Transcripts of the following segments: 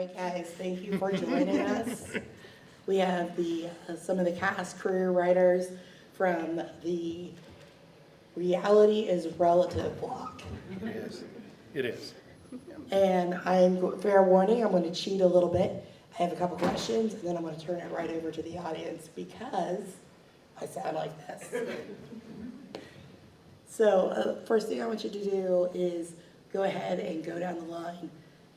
right, guys, thank you for joining us. We have some of the cast career writers from the Reality is Relative blog. It is. And fair warning, I'm going to cheat a little bit. I have a couple questions, and then I'm going to turn it right over to the audience because I sound like this. So first thing I want you to do is go ahead and go down the line.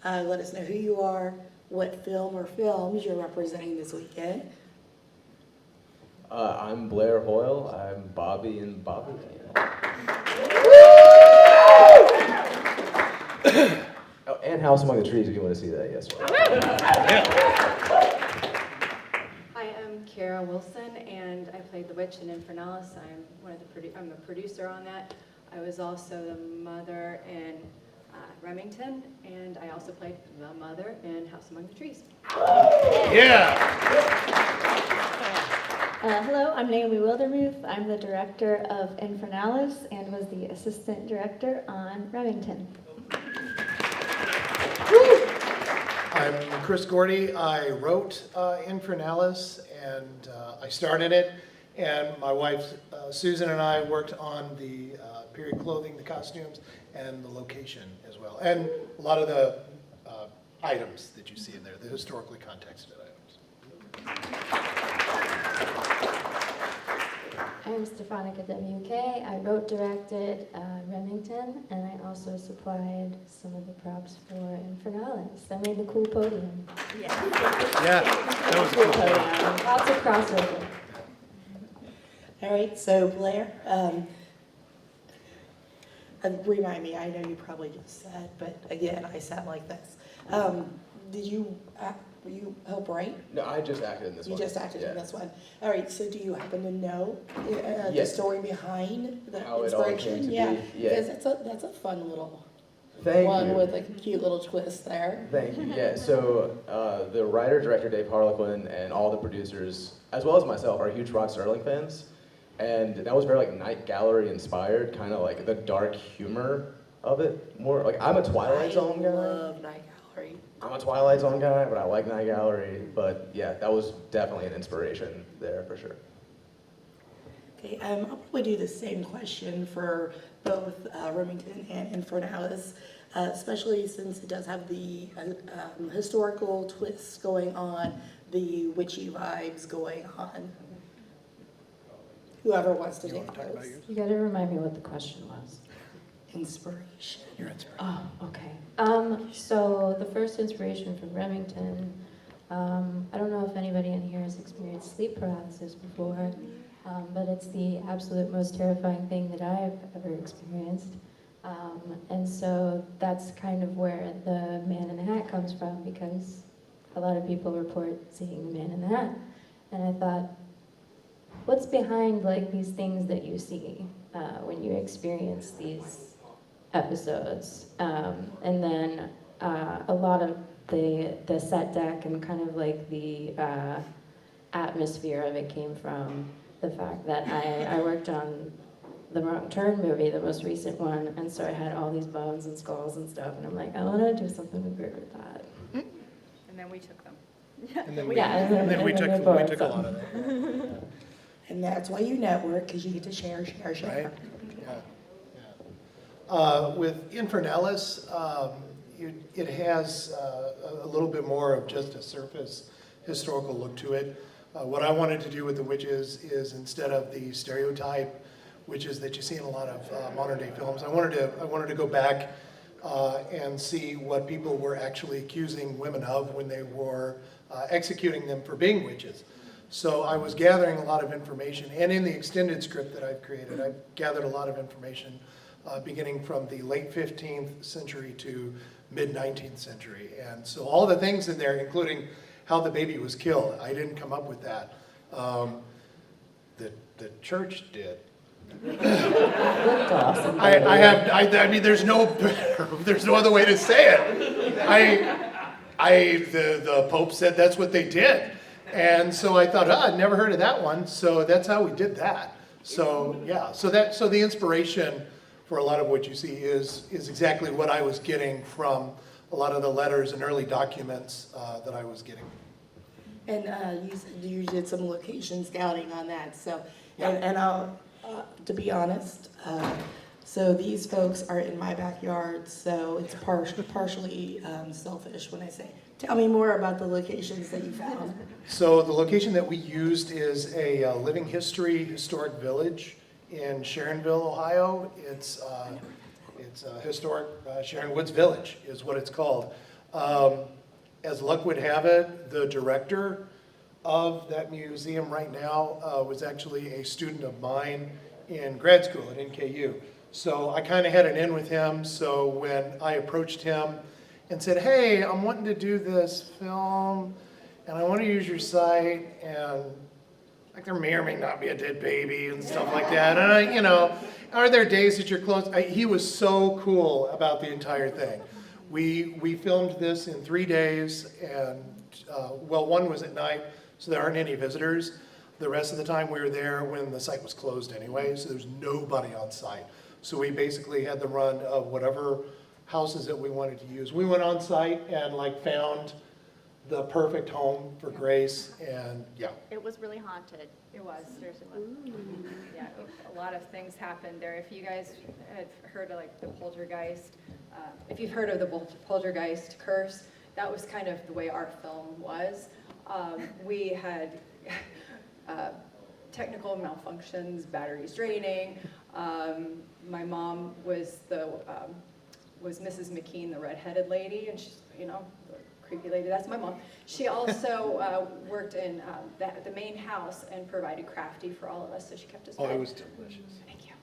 Let us know who you are, what film or films you're representing this weekend. I'm Blair Hoyle. I'm Bobby in Bobby. Oh, and House Among the Trees, if you want to see that, yes. Hi, I'm Kara Wilson, and I played the witch in Infernalis. I'm the producer on that. I was also the mother in Remington, and I also played the mother in House Among the Trees. Yeah. Hello, I'm Naomi Wildermuth. I'm the director of Infernalis and was the assistant director on Remington. I'm Chris Gordy. I wrote Infernalis, and I starred in it. And my wife, Susan, and I worked on the period clothing, the costumes, and the location as well. And a lot of the items that you see in there, the historically contexted items. I'm Stephonika W. I wrote, directed Remington, and I also supplied some of the props for Infernalis. I made the cool podium. Yeah, that was a cool podium. Lots of crossover. All right, so Blair, remind me, I know you probably just said, but again, I sound like this. Did you help write? No, I just acted in this one. You just acted Yeah. in this one. All right, so do you happen to know the Yes. story behind the How it all inspiration? came to Yeah, be. Yeah. because that's a fun little Thank one you. with a cute little twist there. Thank you. Yeah, so the writer, director Dave Harlequin, and all the producers, as well as myself, are huge Rod Serling fans. And that was very like Night Gallery inspired, kind of like the dark humor of it. More like I'm a Twilight Zone guy. I love Night Gallery. I'm a Twilight Zone guy, but I like Night Gallery. But yeah, that was definitely an inspiration there for sure. Okay, I'll probably do the same question for both Remington and Infernalis, especially since it does have the historical twists going on, the witchy vibes going on. Whoever wants to take those. You gotta remind me what the question was. Inspiration. Your inspiration. Oh, okay. So the first inspiration from Remington, I don't know if anybody in here has experienced sleep paralysis before, but it's the absolute most terrifying thing that I've ever experienced. And so that's kind of where the man in the hat comes from, because a lot of people report seeing the man in the hat. And I thought, what's behind like these things that you see when you experience these episodes? And then a lot of the set deck and kind of like the atmosphere of it came from the fact that I worked on the Wrong Turn movie, the most recent one, and so I had all these bones and skulls and stuff, and I'm like, I want to do something weird with that. And then we took them. And then we, Yeah, and then we and took then we bought took a some. lot of that. And that's why you network, because you get to share. Right? Yeah. With Infernalis, it has a little bit more of just a surface historical look to it. What I wanted to do with the witches is, instead of the stereotype witches that you see in a lot of modern day films, I wanted to go back and see what people were actually accusing women of when they were executing them for being witches. So I was gathering a lot of information, and in the extended script that I've created, I've gathered a lot of information beginning from the late 15th century to mid-19th century. And so all the things in there, including how the baby was killed, I didn't come up with that. The church did. Looked awesome. I mean, there's no other way to say it. The Pope said that's what they did. And so I thought, I'd never heard of that one, so that's how we did that. So yeah, so the inspiration for a lot of what you see is exactly what I was getting from a lot of the letters and early documents that I was getting. And you said you did some location scouting on that, so, Yeah. and I'll, to be honest, so these folks are in my backyard, so it's partially selfish when I say, tell me more about the locations that you found. So the location that we used is a living history historic village in Sharonville, Ohio. It's a historic Sharon Woods Village is what it's called. As luck would have it, the director of that museum right now was actually a student of mine in grad school at NKU. So I kind of had an in with him. So when I approached him and said, hey, I'm wanting to do this film and I want to use your site, and like there may or may not be a dead baby and stuff like that. And I, you know, are there days that you're close? He was so cool about the entire thing. We filmed this in 3 days, and well, one was at night, so there aren't any visitors. The rest of the time we were there when the site was closed anyway, so there's nobody on site. So we basically had the run of whatever houses that we wanted to use. We went on site and like found the perfect home for Grace, and yeah. It was really haunted. It was, seriously was. Yeah, a lot of things happened there. If you guys had heard of like the poltergeist, if you've heard of the poltergeist curse, that was kind of the way our film was. We had technical malfunctions, batteries draining. My mom was Mrs. McKean, the redheaded lady, and she's, you know, creepy lady, that's my mom. She also worked in the main house and provided crafty for all of us, so she kept us fed. Oh, it was delicious. Thank you.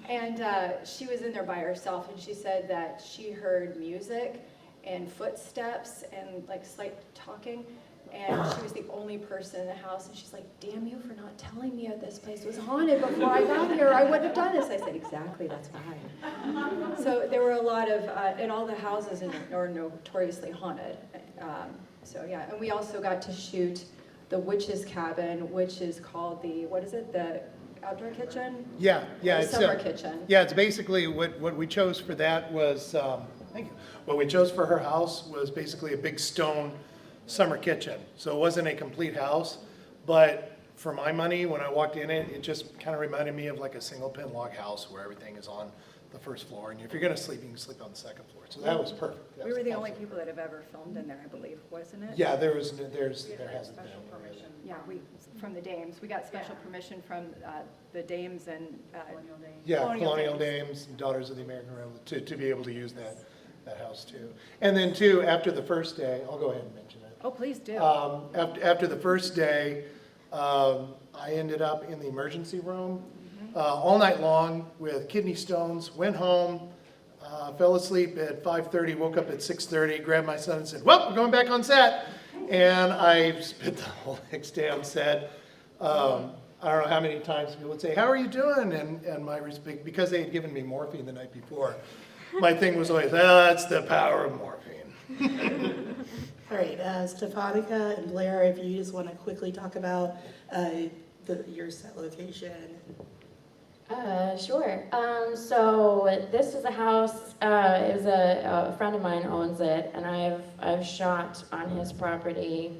And she was in there by herself, and she said that she heard music and footsteps and like slight talking, and she was the only person in the house, and she's like, damn you for not telling me this place was haunted before I got here. I wouldn't have done this. I said, exactly, that's why. So there were a lot of, and all the houses are notoriously haunted. So yeah, and we also got to shoot the witch's cabin, which is called the, what is it, the outdoor kitchen? Yeah, The it's summer kitchen. Yeah, it's basically what we chose for that was, thank you. What we chose for her house was basically a big stone summer kitchen. So it wasn't a complete house, but for my money, when I walked in it, it just kind of reminded me of like a single pin log house where everything is on the first floor, and if you're gonna sleep, you can sleep on the second floor. So that was perfect. That We was were the only awesome. people that have ever filmed in there, I believe, wasn't it? Yeah, there hasn't been. Yeah, from the Dames. We got special permission from the Dames and Yeah, Colonial Colonial Dames. Dames, and Daughters of the American Revolution, to be able to use that house too. And then too, after the first day, I'll go ahead and mention it. Oh, please do. After the first day, I ended up in the emergency room all night long with kidney stones, went home, fell asleep at 5:30, woke up at 6:30, grabbed my son and said, well, we're going back on set. And I spent the whole next day on set. I don't know how many times people would say, how are you doing? And my respect, because they had given me morphine the night before, my thing was always, that's the power of morphine. All right, Stephonika and Blair, if you just want to quickly talk about your set location. Sure. So this is a house. It was a friend of mine owns it, and I've shot on his property.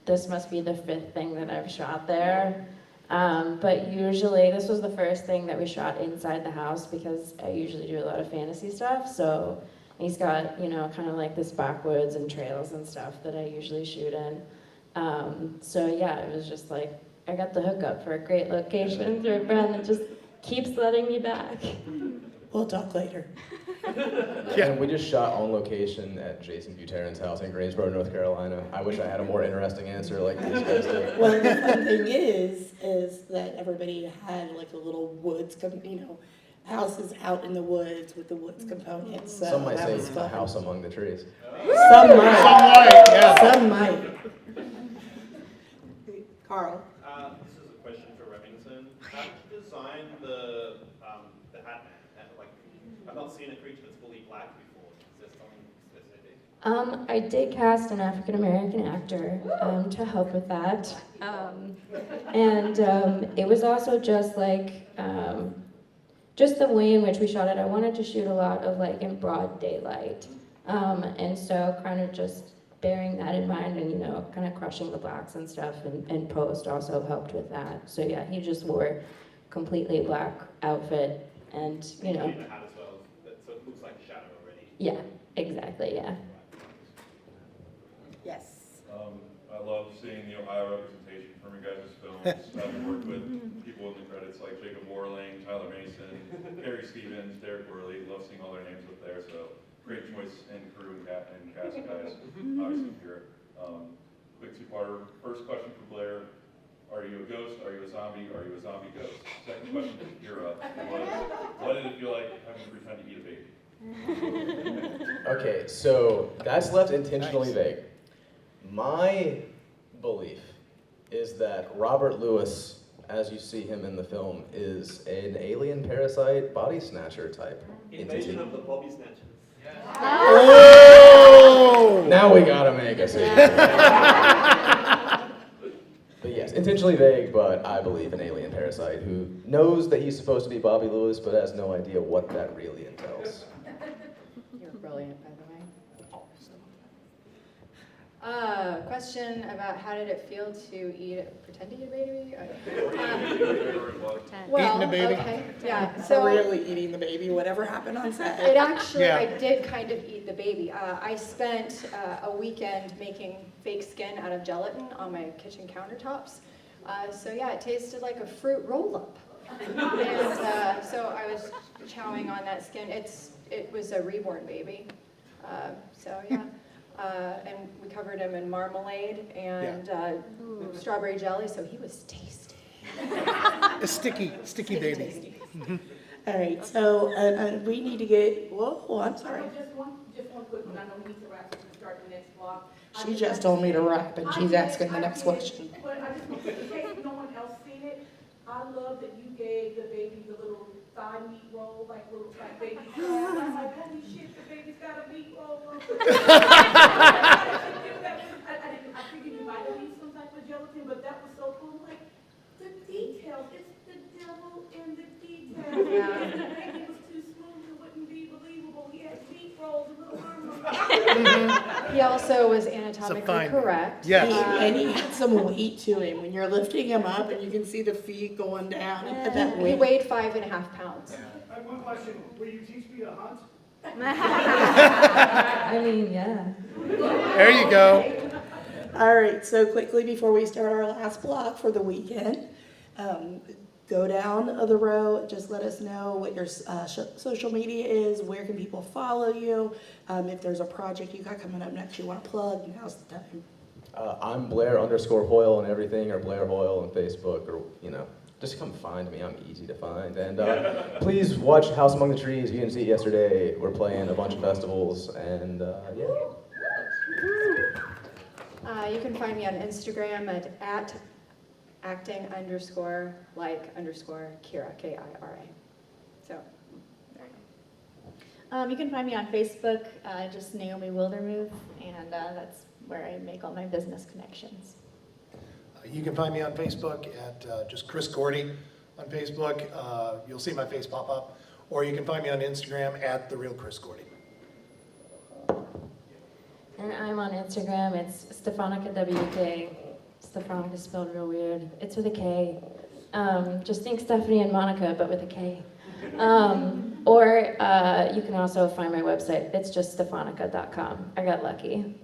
This must be the 5th thing that I've shot there. But usually, this was the first thing that we shot inside the house because I usually do a lot of fantasy stuff. So he's got, you know, kind of like this backwoods and trails and stuff that I usually shoot in. So yeah, it was just like I got the hookup for a great location through a friend that just keeps letting me back. We'll talk later. Yeah. And we just shot on location at Jason Buterin's house in Greensboro, North Carolina. I wish I had a more interesting answer like these guys do. Well, the fun thing is that everybody had like a little woods, houses out in the woods with the woods component. So Some might that say was a fun. house among the trees. Some might. yeah. Some might. Carl. This is a question for Remington. How did you design the Hat Man? Like, I've not seen a creature that's fully black before. Is there something specific? I did cast an African American actor to help with that. And it was also just like, just the way in which we shot it. I wanted to shoot a lot of like in broad daylight. And so kind of just bearing that in mind and, you know, kind of crushing the blacks and stuff and post also helped with that. So yeah, he just wore completely black outfit and, you know. The hat as well, so it looks like a shadow already. Yeah, exactly, yeah. Yes. I love seeing the Ohio representation from your guys' films. I've worked with people in the credits like Jacob Warling, Tyler Mason, Harry Stevens, Derek Worley. Love seeing all their names up there. So great choice in crew and cast guys. Obviously here. Quick two-parter. First question for Blair. Are you a ghost? Are you a zombie? Are you a zombie ghost? Second question for Kira was, what did it feel like having to pretend to eat a baby? Okay, so that's left intentionally vague. My belief is that Robert Lewis, as you see him in the film, is an alien parasite body snatcher type entity. Invasion of the Bobby Snatchers. Oh! Now we gotta make a scene. But yes, intentionally vague, but I believe an alien parasite who knows that he's supposed to be Bobby Lewis, but has no idea what that really entails. You're brilliant, by the way. Question about how did it feel to pretend to eat a baby? Well, Eating a baby? okay, yeah. So So really eating the baby, whatever happened on set. it actually, Yeah. I did kind of eat the baby. I spent a weekend making fake skin out of gelatin on my kitchen countertops. So yeah, it tasted like a fruit roll-up. And so I was chowing on that skin. It was a reborn baby. So yeah. And we covered him in marmalade and strawberry jelly, so he was tasty. A sticky baby. Tasty. All right, so we need to get, whoa, I'm sorry. Just one quick one. I know we need to wrap up and start the next block. She just told me to wrap and she's asking the next question. But I just want to, in case no one else seen it, I love that you gave the baby the little thigh meat roll, like little like baby. I'm like, holy shit, the baby's got a meat roll. I figured you might have used some type of gelatin, but that was so cool. Like, the details, it's the devil in the details. Yeah. If the baby was too smooth, it wouldn't be believable. He had meat rolls and little arms. He also was anatomically fine- correct. Yes. And he had some weight to him. When you're lifting him up and you can see the feet going down, he had that He weight. weighed 5.5 pounds. I have one question. Will you teach me to hunt? I mean, yeah. There you go. All right, so quickly before we start our last block for the weekend, go down the row, just let us know what your social media is, where can people follow you, if there's a project you got coming up next you want to plug, now's the time. I'm Blair_Hoyle on everything, or Blair Hoyle on Facebook, or, you know, just come find me. I'm easy to find. And please watch House Among the Trees. You didn't see it yesterday. We're playing a bunch of festivals, and yeah. You can find me on Instagram at acting_like_Kira, Kira. So, there you go. You can find me on Facebook, just Naomi Wildermuth, and that's where I make all my business connections. You can find me on Facebook at just Chris Gordy on Facebook. You'll see my face pop up. Or you can find me on Instagram at The Real Chris Gordy. And I'm on Instagram, it's Stephonika W. Stephonika is spelled real weird. It's with a K. Just think Stephanie and Monica, but with a K. Or you can also find my website. It's just stephonika.com. I got lucky.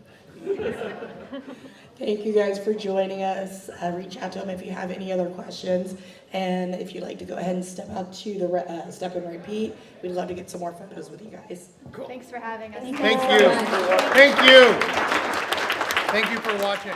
Thank you guys for joining us. Reach out to them if you have any other questions. And if you'd like to go ahead and step up to the step and repeat, we'd love to get some more photos with you guys. Thanks for having us. Thank you. Thank you. Thank you for watching.